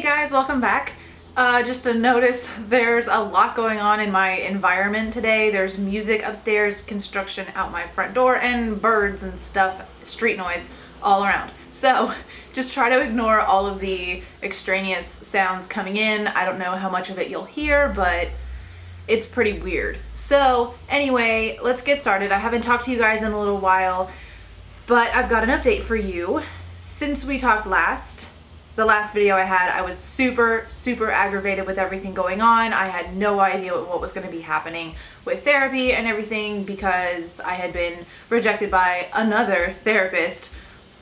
Hey guys, welcome back. Just to notice, there's a lot going on in my environment today. There's music upstairs, construction out my front door, and birds and stuff, street noise all around. So just try to ignore all of the extraneous sounds coming in. I don't know how much of it you'll hear, but it's pretty weird. So anyway, let's get started. I haven't talked to you guys in a little while, but I've got an update for you. Since we talked last, the last video I had, I was super aggravated with everything going on. I had no idea what was going to be happening with therapy and everything because I had been rejected by another therapist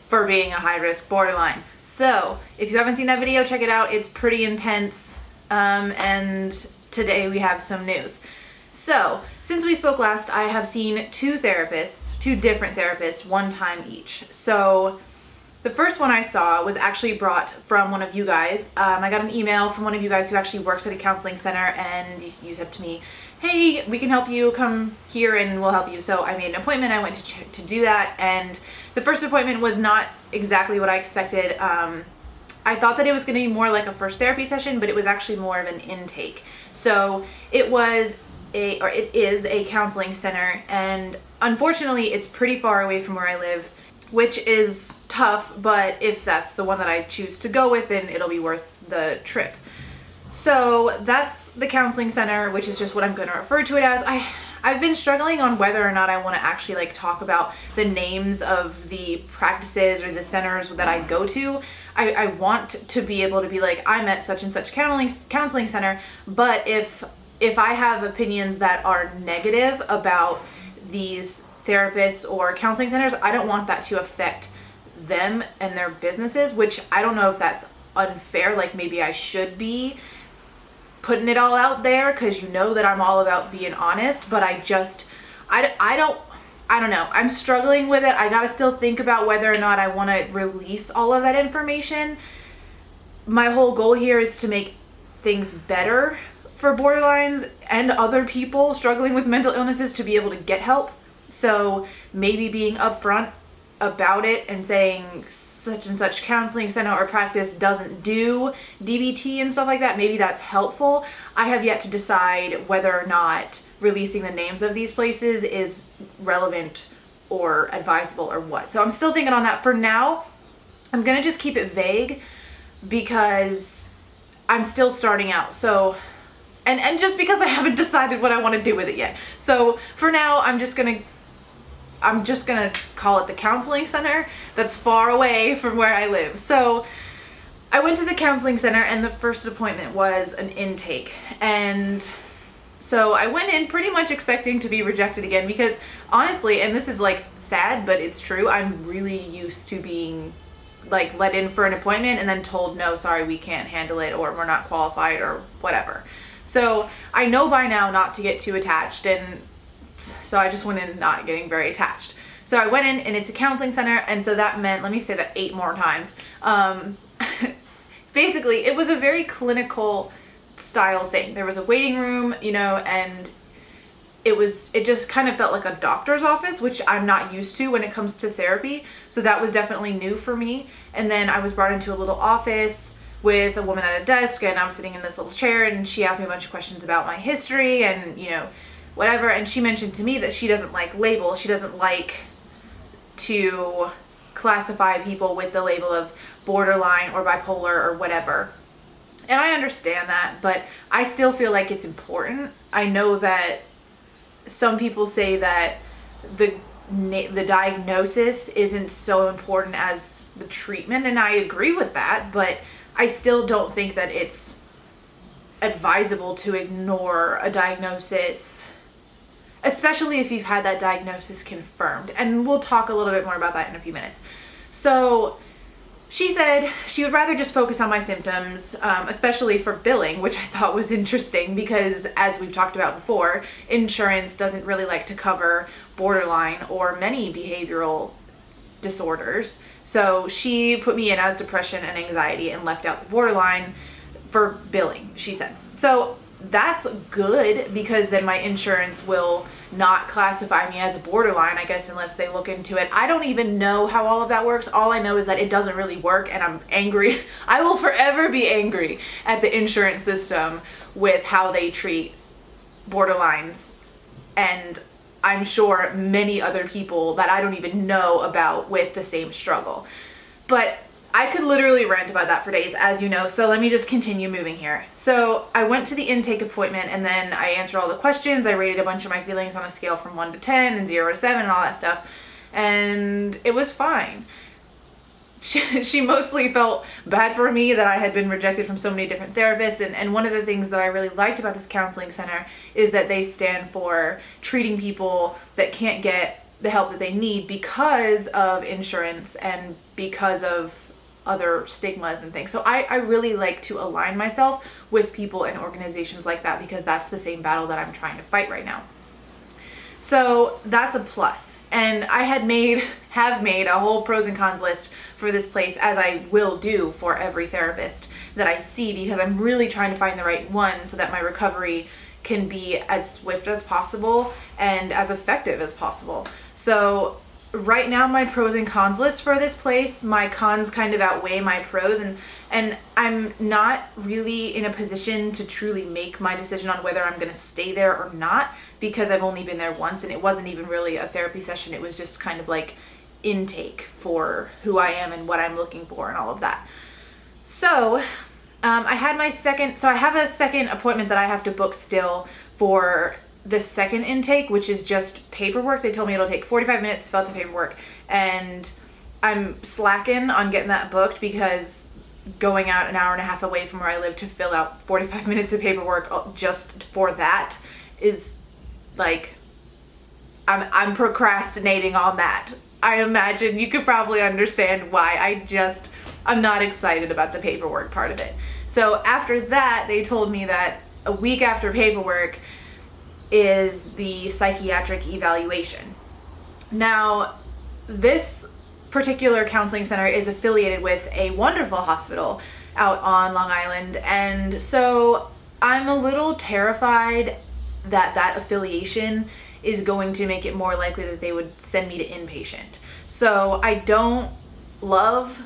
for being a high-risk borderline. So if you haven't seen that video, check it out. It's pretty intense. And today we have some news. So since we spoke last, I have seen two different therapists, one time each. So the first one I saw was actually brought from one of you guys. I got an email from one of you guys who actually works at a counseling center, and you said to me, hey, we can help you, come here and we'll help you. So I made an appointment. I went to do that, and the first appointment was not exactly what I expected. I thought that it was going to be more like a first therapy session, but it was actually more of an intake. So it is a counseling center, and unfortunately it's pretty far away from where I live, which is tough, but if that's the one that I choose to go with, then it'll be worth the trip. So that's the counseling center, which is just what I'm going to refer to it as. I've been struggling on whether or not I want to actually talk about the names of the practices or the centers that I go to. I want to be able to be like, I'm at such and such counseling center, but if I have opinions that are negative about these therapists or counseling centers, I don't want that to affect them and their businesses, which I don't know if that's unfair. Like, maybe I should be putting it all out there because you know that I'm all about being honest, but I don't know. I'm struggling with it. I gotta still think about whether or not I want to release all of that information. My whole goal here is to make things better for borderlines and other people struggling with mental illnesses to be able to get help. So maybe being upfront about it and saying such and such counseling center or practice doesn't do DBT and stuff like that, maybe that's helpful. I have yet to decide whether or not releasing the names of these places is relevant or advisable or what. So I'm still thinking on that. For now, I'm gonna just keep it vague because I'm still starting out. So and just because I haven't decided what I want to do with it yet. So for now, I'm just gonna call it the counseling center that's far away from where I live. So I went to the counseling center, and the first appointment was an intake. And so I went in pretty much expecting to be rejected again because honestly, and this is sad, but it's true, I'm really used to being let in for an appointment and then told, no, sorry, we can't handle it, or we're not qualified, or whatever. So I know by now not to get too attached, and so I just went in not getting very attached. So I went in, and it's a counseling center, and so that meant, let me say that 8 more times. Basically, it was a very clinical style thing. There was a waiting room, and it just kind of felt like a doctor's office, which I'm not used to when it comes to therapy. So that was definitely new for me. And then I was brought into a little office with a woman at a desk, and I was sitting in this little chair, and she asked me a bunch of questions about my history and, whatever. And she mentioned to me that she doesn't like labels. She doesn't like to classify people with the label of borderline or bipolar or whatever. And I understand that, but I still feel like it's important. I know that some people say that the diagnosis isn't so important as the treatment, and I agree with that, but I still don't think that it's advisable to ignore a diagnosis, especially if you've had that diagnosis confirmed. And we'll talk a little bit more about that in a few minutes. So she said she would rather just focus on my symptoms, especially for billing, which I thought was interesting because, as we've talked about before, insurance doesn't really like to cover borderline or many behavioral disorders. So she put me in as depression and anxiety and left out the borderline for billing, she said. So that's good, because then my insurance will not classify me as a borderline, I guess, unless they look into it. I don't even know how all of that works. All I know is that it doesn't really work, and I'm angry. I will forever be angry at the insurance system with how they treat borderlines, and I'm sure many other people that I don't even know about with the same struggle. But I could literally rant about that for days, as you know, so let me just continue moving here. So I went to the intake appointment, and then I answered all the questions. I rated a bunch of my feelings on a scale from 1 to 10 and 0 to 7 and all that stuff, and it was fine. She mostly felt bad for me that I had been rejected from so many different therapists, and one of the things that I really liked about this counseling center is that they stand for treating people that can't get the help that they need because of insurance and because of other stigmas and things. So I really like to align myself with people and organizations like that, because that's the same battle that I'm trying to fight right now. So that's a plus. And I have made a whole pros and cons list for this place, as I will do for every therapist that I see, because I'm really trying to find the right one so that my recovery can be as swift as possible and as effective as possible. So right now, my pros and cons list for this place, my cons kind of outweigh my pros, and I'm not really in a position to truly make my decision on whether I'm going to stay there or not, because I've only been there once, and it wasn't even really a therapy session. It was just kind of like intake for who I am and what I'm looking for and all of that. So I have a second appointment that I have to book still for the second intake, which is just paperwork. They told me it'll take 45 minutes to fill out the paperwork, and I'm slacking on getting that booked, because going out an hour and a half away from where I live to fill out 45 minutes of paperwork just for that is like, I'm procrastinating on that. I imagine you could probably understand why I'm not excited about the paperwork part of it. So after that, they told me that a week after paperwork is the psychiatric evaluation. Now, this particular counseling center is affiliated with a wonderful hospital out on Long Island, and so I'm a little terrified that that affiliation is going to make it more likely that they would send me to inpatient. So I don't love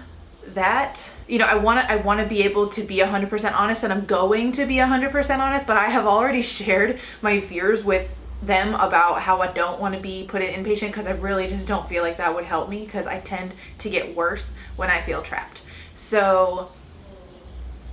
that. You know, I want to be able to be 100% honest, and I'm going to be 100% honest, but I have already shared my fears with them about how I don't want to be put in inpatient, because I really just don't feel like that would help me, because I tend to get worse when I feel trapped. So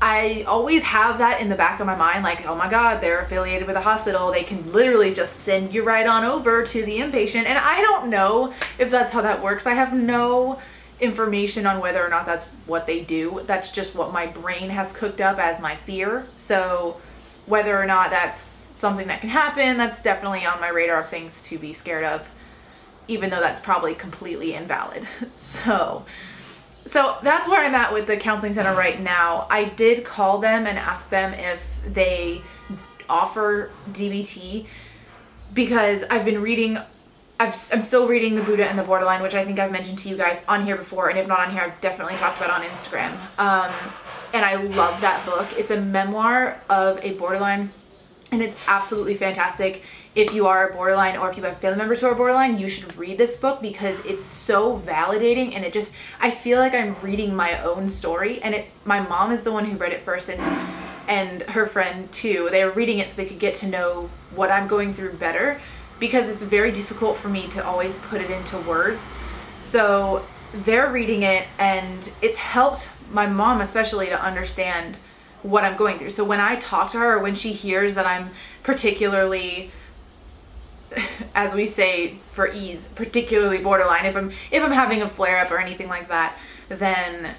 I always have that in the back of my mind, like, oh my God, they're affiliated with a hospital. They can literally just send you right on over to the inpatient. And I don't know if that's how that works. I have no information on whether or not that's what they do. That's just what my brain has cooked up as my fear. So whether or not that's something that can happen, that's definitely on my radar of things to be scared of, even though that's probably completely invalid. So that's where I'm at with the counseling center right now. I did call them and ask them if they offer DBT, because I'm still reading The Buddha and the Borderline, which I think I've mentioned to you guys on here before, and if not on here, I've definitely talked about on Instagram. And I love that book. It's a memoir of a borderline, and it's absolutely fantastic. If you are a borderline, or if you have family members who are borderline, you should read this book, because it's so validating, and I feel like I'm reading my own story. And my mom is the one who read it first, and her friend too. They were reading it so they could get to know what I'm going through better, because it's very difficult for me to always put it into words. So they're reading it, and it's helped my mom especially to understand what I'm going through. So when I talk to her, or when she hears that I'm particularly, as we say for ease, particularly borderline, if I'm having a flare up or anything like that, then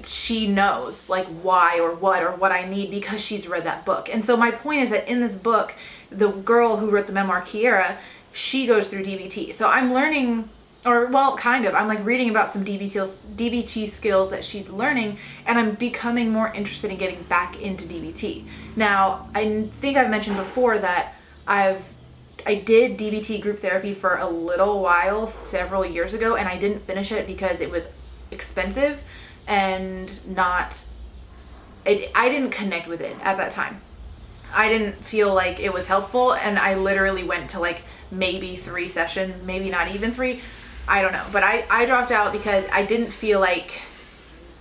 she knows like why or what I need, because she's read that book. And so my point is that in this book, the girl who wrote the memoir, Kiera, she goes through DBT. So I'm learning, I'm like reading about some DBT skills that she's learning, and I'm becoming more interested in getting back into DBT. Now, I think I've mentioned before that I did DBT group therapy for a little while several years ago, and I didn't finish it because it was expensive and I didn't connect with it at that time. I didn't feel like it was helpful, and I literally went to like maybe 3 sessions, maybe not even 3. I don't know, but I dropped out because I didn't feel like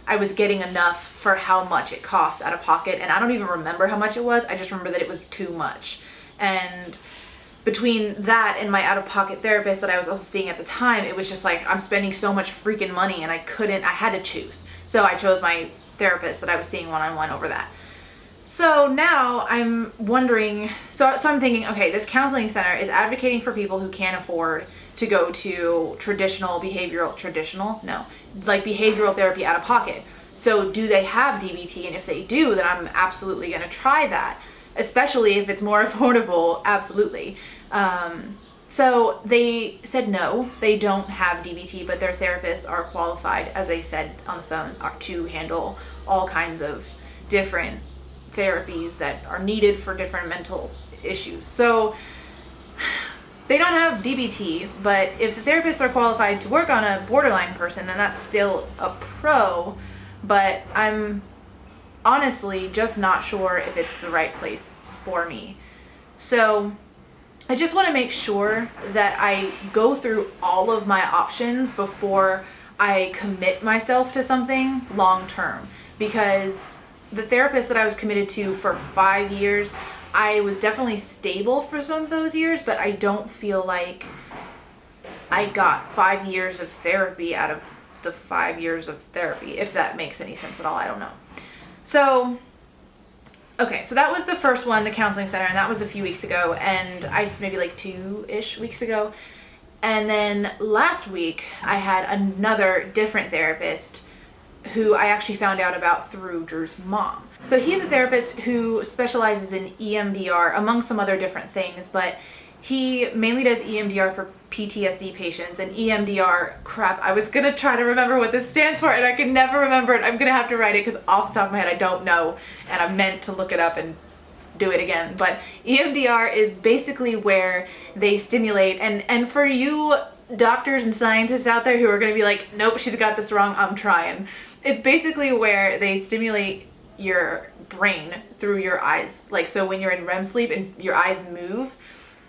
I was getting enough for how much it costs out of pocket, and I don't even remember how much it was. I just remember that it was too much. And between that and my out-of-pocket therapist that I was also seeing at the time, it was just like, I'm spending so much freaking money, and I had to choose. So I chose my therapist that I was seeing one-on-one over that. So now I'm wondering, so I'm thinking, okay, this counseling center is advocating for people who can't afford to go to behavioral therapy out of pocket. So do they have DBT? And if they do, then I'm absolutely going to try that, especially if it's more affordable. Absolutely. So they said no, they don't have DBT, but their therapists are qualified, as they said on the phone, to handle all kinds of different therapies that are needed for different mental issues. So they don't have DBT, but if the therapists are qualified to work on a borderline person, then that's still a pro. But I'm honestly just not sure if it's the right place for me. So I just want to make sure that I go through all of my options before I commit myself to something long term, because the therapist that I was committed to for 5 years, I was definitely stable for some of those years, but I don't feel like I got 5 years of therapy out of the 5 years of therapy, if that makes any sense at all. I don't know. So, okay, so that was the first one, the counseling center, and that was a few weeks ago, and maybe like 2-ish weeks ago. And then last week, I had another different therapist who I actually found out about through Drew's mom. So he's a therapist who specializes in EMDR, among some other different things, but he mainly does EMDR for PTSD patients. And EMDR, crap, I was gonna try to remember what this stands for, and I can never remember it. I'm gonna have to write it, because off the top of my head, I don't know, and I meant to look it up and do it again. But EMDR is basically where they stimulate, and for you doctors and scientists out there who are gonna be like, nope, she's got this wrong, I'm trying. It's basically where they stimulate your brain through your eyes. Like, so when you're in REM sleep and your eyes move,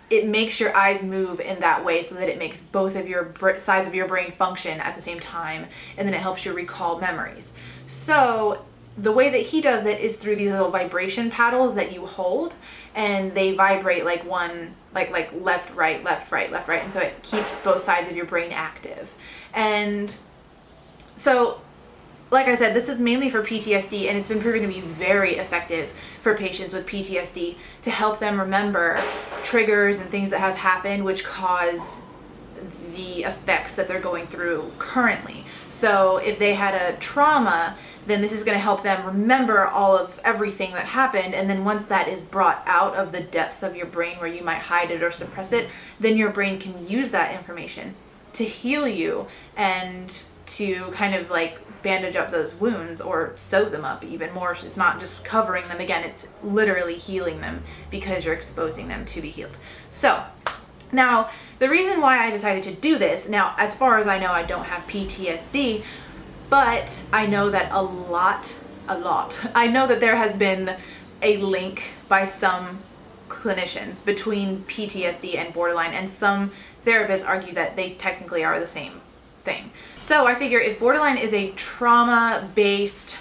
it makes your eyes move in that way so that it makes both of your sides of your brain function at the same time, and then it helps you recall memories. So the way that he does it is through these little vibration paddles that you hold, and they vibrate like one, like left, right, left, right, left, right, and so it keeps both sides of your brain active. And so, like I said, this is mainly for PTSD, and it's been proven to be very effective for patients with PTSD to help them remember triggers and things that have happened which cause the effects that they're going through currently. So if they had a trauma, then this is going to help them remember all of everything that happened, and then once that is brought out of the depths of your brain where you might hide it or suppress it, then your brain can use that information to heal you and to kind of like bandage up those wounds or sew them up even more. It's not just covering them again, it's literally healing them because you're exposing them to be healed. So now the reason why I decided to do this, now as far as I know, I don't have PTSD, but I know that I know that there has been a link by some clinicians between PTSD and borderline, and some therapists argue that they technically are the same thing. So I figure if borderline is a trauma-based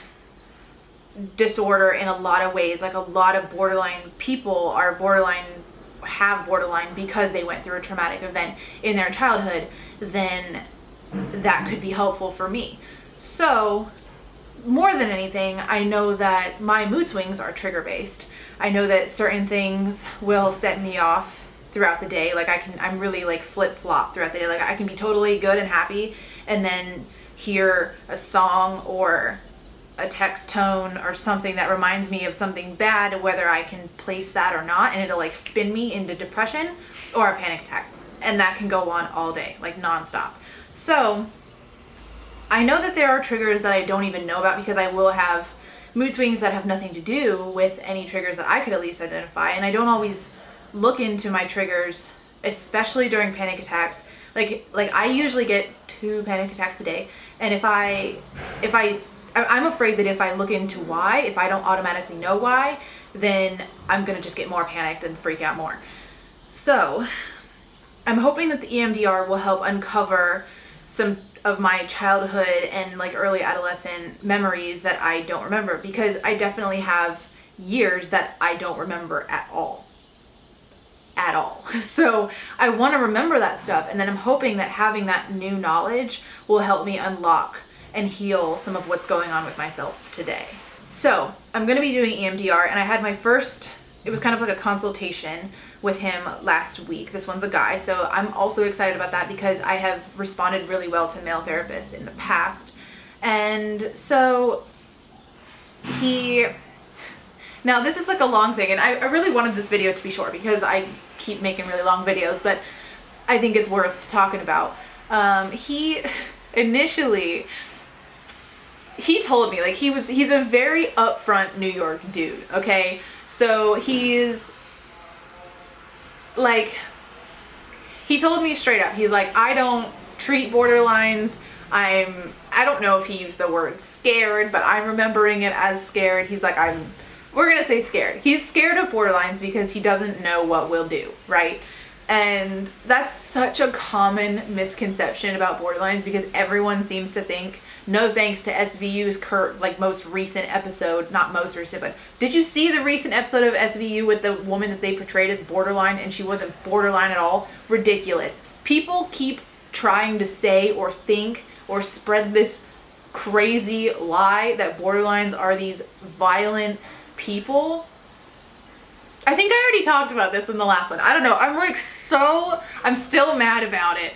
disorder in a lot of ways, like a lot of borderline people have borderline because they went through a traumatic event in their childhood, then that could be helpful for me. So more than anything, I know that my mood swings are trigger-based. I know that certain things will set me off throughout the day. Like I'm really like flip-flop throughout the day. Like I can be totally good and happy and then hear a song or a text tone or something that reminds me of something bad, whether I can place that or not, and it'll like spin me into depression or a panic attack. And that can go on all day, like nonstop. So I know that there are triggers that I don't even know about, because I will have mood swings that have nothing to do with any triggers that I could at least identify, and I don't always look into my triggers, especially during panic attacks. Like I usually get 2 panic attacks a day, and if I I'm afraid that if I look into why, if I don't automatically know why, then I'm gonna just get more panicked and freak out more. So I'm hoping that the EMDR will help uncover some of my childhood and like early adolescent memories that I don't remember, because I definitely have years that I don't remember at all. So I want to remember that stuff, and then I'm hoping that having that new knowledge will help me unlock and heal some of what's going on with myself today. So I'm going to be doing EMDR, and I had my first, it was kind of like a consultation with him last week. This one's a guy, so I'm also excited about that because I have responded really well to male therapists in the past. And so now this is like a long thing, and I really wanted this video to be short because I keep making really long videos, but I think it's worth talking about. He told me, like, he's a very upfront New York dude, okay? So he's like, he told me straight up, he's like, I don't treat borderlines. I don't know if he used the word scared, but I'm remembering it as scared. He's like, we're gonna say scared. He's scared of borderlines because he doesn't know what we'll do, right? And that's such a common misconception about borderlines, because everyone seems to think, no thanks to SVU's most recent episode, not most recent, but did you see the recent episode of SVU with the woman that they portrayed as borderline and she wasn't borderline at all? Ridiculous. People keep trying to say or think or spread this crazy lie that borderlines are these violent people. I think I already talked about this in the last one. I don't know. I'm still mad about it.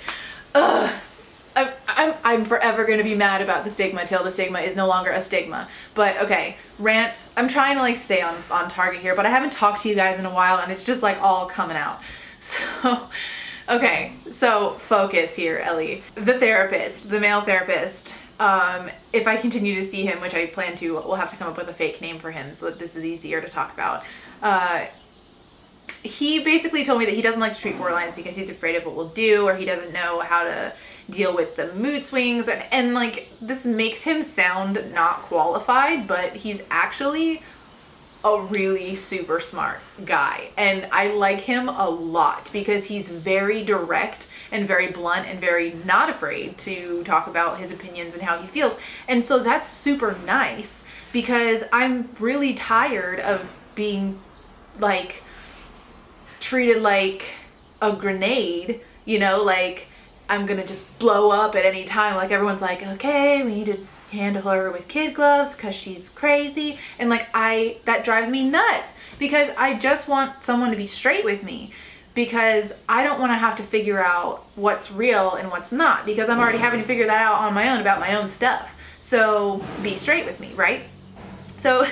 I'm forever going to be mad about the stigma till the stigma is no longer a stigma. But okay, rant. I'm trying to like stay on target here, but I haven't talked to you guys in a while and it's just like all coming out. So, okay, so focus here, Ellie. The therapist, the male therapist, if I continue to see him, which I plan to, we'll have to come up with a fake name for him so that this is easier to talk about. He basically told me that he doesn't like to treat borderlines because he's afraid of what we'll do, or he doesn't know how to deal with the mood swings, and like, this makes him sound not qualified, but he's actually a really super smart guy, and I like him a lot because he's very direct and very blunt and very not afraid to talk about his opinions and how he feels. And so that's super nice, because I'm really tired of being like treated like a grenade, you know, like I'm gonna just blow up at any time. Like everyone's like, okay, we need to handle her with kid gloves because she's crazy. And like, that drives me nuts, because I just want someone to be straight with me, because I don't want to have to figure out what's real and what's not, because I'm already having to figure that out on my own about my own stuff. So be straight with me, right? So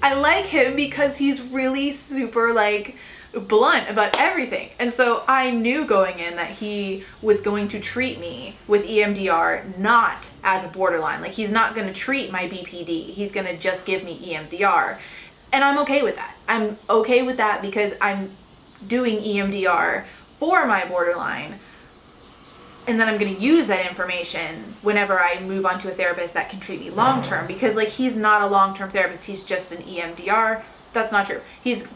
I like him because he's really super like blunt about everything. And so I knew going in that he was going to treat me with EMDR not as a borderline. Like, he's not going to treat my BPD. He's going to just give me EMDR. And I'm okay with that. I'm okay with that because I'm doing EMDR for my borderline. And then I'm going to use that information whenever I move on to a therapist that can treat me long-term, because like, he's not a long-term therapist. He's just an EMDR. That's not true.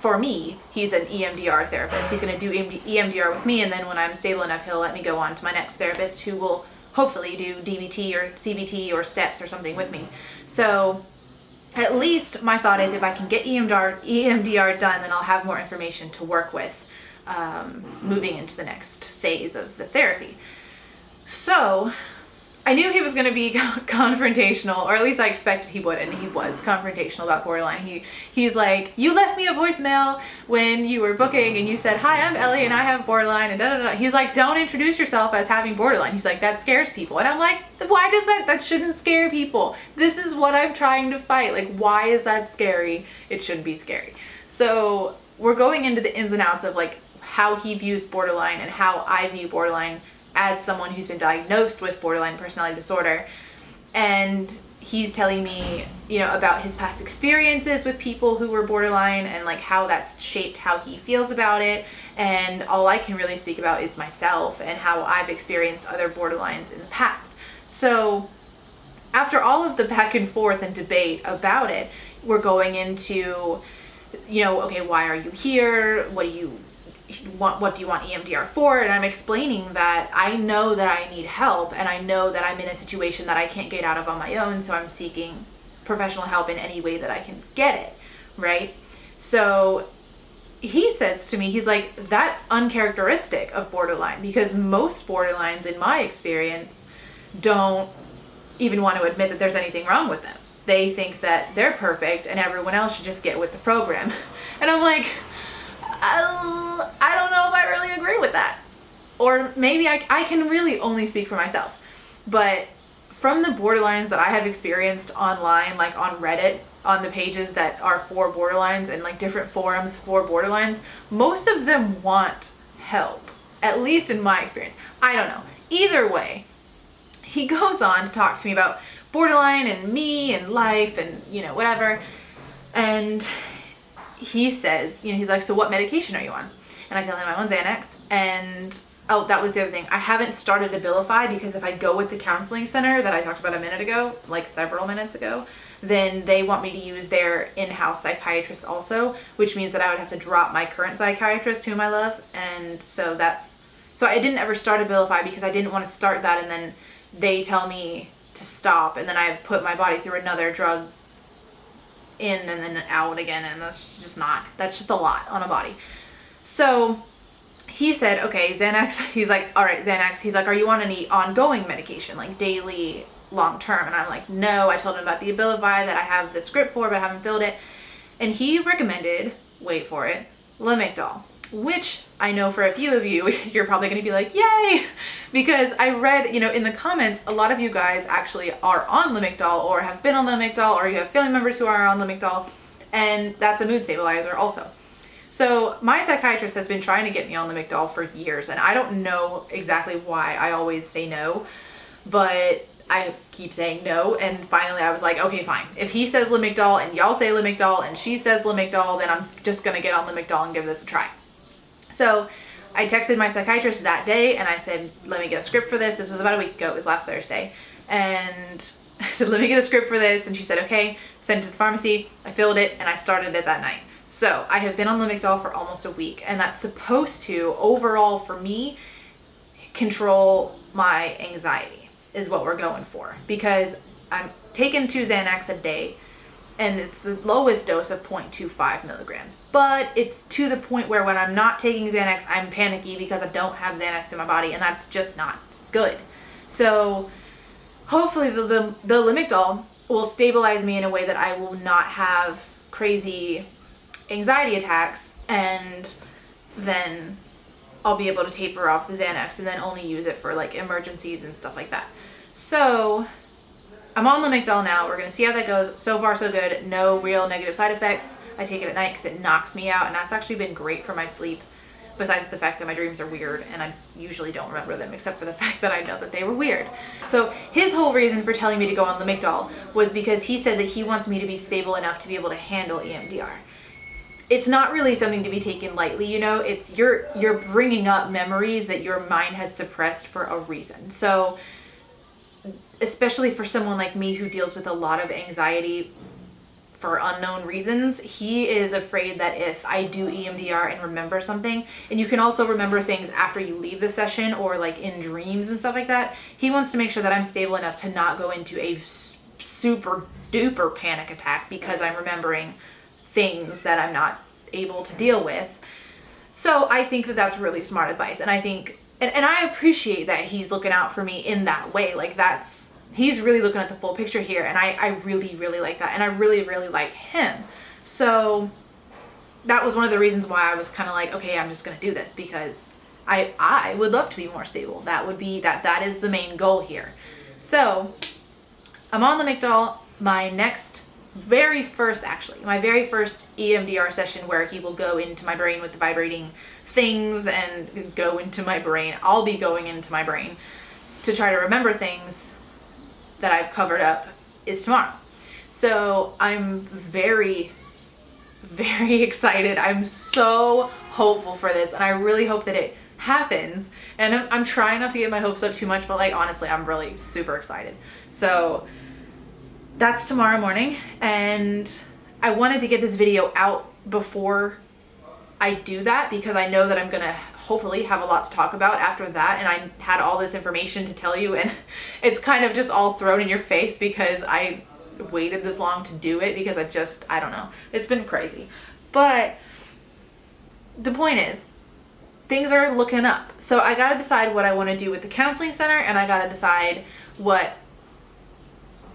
For me, he's an EMDR therapist. He's going to do EMDR with me, and then when I'm stable enough, he'll let me go on to my next therapist, who will hopefully do DBT or CBT or steps or something with me. So at least my thought is, if I can get EMDR done, then I'll have more information to work with moving into the next phase of the therapy. So I knew he was going to be confrontational, or at least I expected he would, and he was confrontational about borderline. He's like, you left me a voicemail when you were booking and you said, hi, I'm Ellie and I have borderline, and da da da. He's like, don't introduce yourself as having borderline. He's like, that scares people. And I'm like, why does that shouldn't scare people. This is what I'm trying to fight. Like, why is that scary? It shouldn't be scary. So we're going into the ins and outs of like how he views borderline and how I view borderline as someone who's been diagnosed with borderline personality disorder. And he's telling me, you know, about his past experiences with people who were borderline and like how that's shaped how he feels about it. And all I can really speak about is myself and how I've experienced other borderlines in the past. So after all of the back and forth and debate about it, we're going into, okay, why are you here? What do you want EMDR for? And I'm explaining that I know that I need help, and I know that I'm in a situation that I can't get out of on my own, so I'm seeking professional help in any way that I can get it, right? So he says to me, he's like, that's uncharacteristic of borderline, because most borderlines, in my experience, don't even want to admit that there's anything wrong with them. They think that they're perfect and everyone else should just get with the program. And I'm like, I don't know if I really agree with that. Or maybe I can really only speak for myself. But from the borderlines that I have experienced online, like on Reddit, on the pages that are for borderlines and like different forums for borderlines, most of them want help, at least in my experience. I don't know. Either way, he goes on to talk to me about borderline and me and life and, whatever. And he says, he's like, so what medication are you on? And I tell him I'm on Xanax. And oh, that was the other thing. I haven't started Abilify, because if I go with the counseling center that I talked about a minute ago, like several minutes ago, then they want me to use their in-house psychiatrist also, which means that I would have to drop my current psychiatrist, whom I love. And so I didn't ever start Abilify because I didn't want to start that and then they tell me to stop, and then I've put my body through another drug in and then out again, and that's just a lot on a body. So he said, okay, Xanax. He's like, all right, Xanax. He's like, are you on any ongoing medication, like daily, long term? And I'm like, no. I told him about the Abilify that I have the script for, but I haven't filled it. And he recommended, wait for it, Lamictal, which I know for a few of you, you're probably going to be like, yay, because I read, in the comments, a lot of you guys actually are on Lamictal or have been on Lamictal, or you have family members who are on Lamictal, and that's a mood stabilizer also. So my psychiatrist has been trying to get me on Lamictal for years, and I don't know exactly why I always say no, but I keep saying no, and finally I was like, okay, fine. If he says Lamictal and y'all say Lamictal and she says Lamictal, then I'm just going to get on Lamictal and give this a try. So I texted my psychiatrist that day and I said, let me get a script for this. This was about a week ago. It was last Thursday. And I said, let me get a script for this. And she said, okay, send it to the pharmacy. I filled it and I started it that night. So I have been on Lamictal for almost a week, and that's supposed to, overall for me, control my anxiety is what we're going for, because I'm taking 2 Xanax a day, and it's the lowest dose of 0.25 milligrams. But it's to the point where when I'm not taking Xanax, I'm panicky because I don't have Xanax in my body, and that's just not good. So hopefully the Lamictal will stabilize me in a way that I will not have crazy anxiety attacks, and then I'll be able to taper off the Xanax and then only use it for like emergencies and stuff like that. So I'm on Lamictal now. We're gonna see how that goes. So far so good. No real negative side effects. I take it at night because it knocks me out, and that's actually been great for my sleep, besides the fact that my dreams are weird and I usually don't remember them, except for the fact that I know that they were weird. So his whole reason for telling me to go on Lamictal was because he said that he wants me to be stable enough to be able to handle EMDR. It's not really something to be taken lightly, it's you're bringing up memories that your mind has suppressed for a reason. So especially for someone like me who deals with a lot of anxiety for unknown reasons, he is afraid that if I do EMDR and remember something, and you can also remember things after you leave the session or like in dreams and stuff like that, he wants to make sure that I'm stable enough to not go into a super duper panic attack because I'm remembering things that I'm not able to deal with. So I think that that's really smart advice, and I think and I appreciate that he's looking out for me in that way. Like he's really looking at the full picture here, and I really like that, and I really like him. So that was one of the reasons why I was kind of like, okay, I'm just gonna do this, because I would love to be more stable. That is the main goal here. So I'm on Lamictal. My very first EMDR session, where he will go into my brain with the vibrating things and go into my brain. I'll be going into my brain to try to remember things that I've covered up, is tomorrow. So I'm very excited. I'm so hopeful for this, and I really hope that it happens. And I'm trying not to get my hopes up too much, but like honestly, I'm really super excited. So that's tomorrow morning, and I wanted to get this video out before I do that because I know that I'm gonna hopefully have a lot to talk about after that, and I had all this information to tell you, and it's kind of just all thrown in your face because I waited this long to do it because I don't know, it's been crazy. But the point is, things are looking up. So I gotta decide what I want to do with the counseling center, and I gotta decide what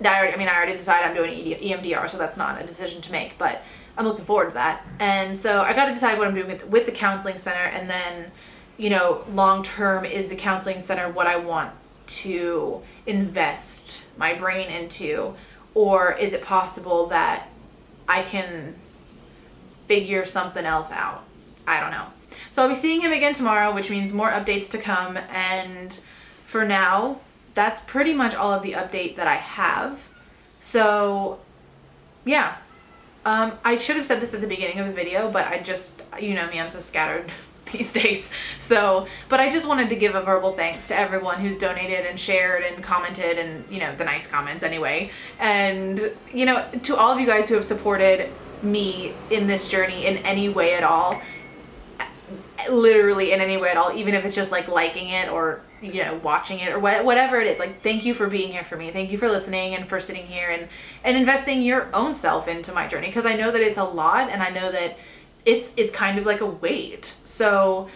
I already decided I'm doing EMDR, so that's not a decision to make, but I'm looking forward to that. And so I got to decide what I'm doing with the counseling center, and then, you know, long term, is the counseling center what I want to invest my brain into, or is it possible that I can figure something else out? I don't know. So I'll be seeing him again tomorrow, which means more updates to come, and for now, that's pretty much all of the update that I have. So yeah, I should have said this at the beginning of the video, but I just, you know me, I'm so scattered these days. So, but I just wanted to give a verbal thanks to everyone who's donated and shared and commented, and, you know, the nice comments anyway. And, you know, to all of you guys who have supported me in this journey in any way at all, literally in any way at all, even if it's just like liking it or, you know, watching it or whatever it is, like, thank you for being here for me. Thank you for listening and for sitting here and investing your own self into my journey, because I know that it's a lot, and I know that it's kind of like a weight. So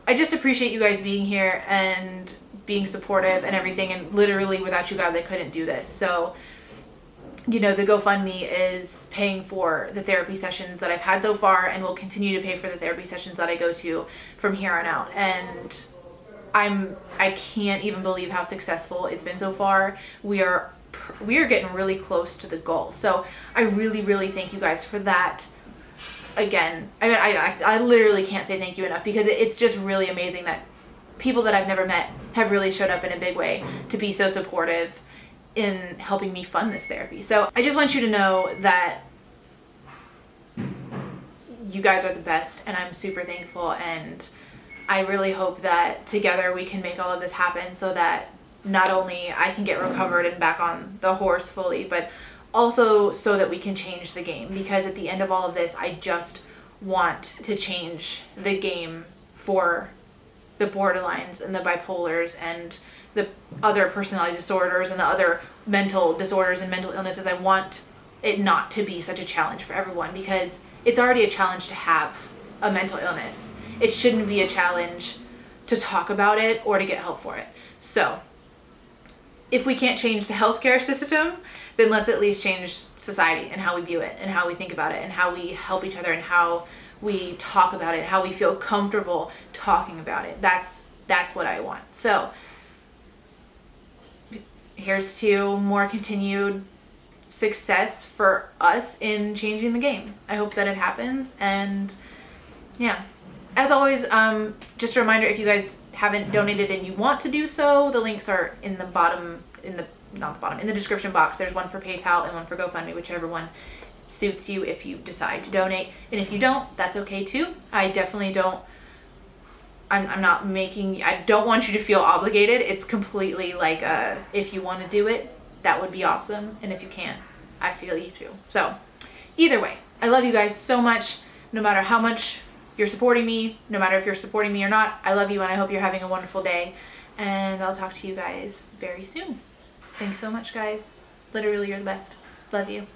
I just appreciate you guys being here and being supportive and everything, and literally without you guys I couldn't do this. So, you know, the GoFundMe is paying for the therapy sessions that I've had so far, and will continue to pay for the therapy sessions that I go to from here on out. And I can't even believe how successful it's been so far. We are getting really close to the goal. So I really, really thank you guys for that. Again, I mean, I literally can't say thank you enough, because it's just really amazing that people that I've never met have really showed up in a big way to be so supportive in helping me fund this therapy. So I just want you to know that you guys are the best, and I'm super thankful, and I really hope that together we can make all of this happen, so that not only I can get recovered and back on the horse fully, but also so that we can change the game. Because at the end of all of this, I just want to change the game for the borderlines and the bipolars and the other personality disorders and the other mental disorders and mental illnesses. I want it not to be such a challenge for everyone, because it's already a challenge to have a mental illness. It shouldn't be a challenge to talk about it or to get help for it. So if we can't change the healthcare system, then let's at least change society and how we view it and how we think about it and how we help each other and how we talk about it, how we feel comfortable talking about it. That's what I want. So here's to more continued success for us in changing the game. I hope that it happens. And yeah, as always, just a reminder, if you guys haven't donated and you want to do so, the links are in the bottom, in the description box. There's one for PayPal and one for GoFundMe, whichever one suits you if you decide to donate. And if you don't, that's okay too. I definitely don't, I don't want you to feel obligated. It's completely like, if you want to do it, that would be awesome. And if you can't, I feel you too. So either way, I love you guys so much, no matter how much you're supporting me, no matter if you're supporting me or not. I love you, and I hope you're having a wonderful day, and I'll talk to you guys very soon. Thanks so much, guys. Literally, you're the best. Love you.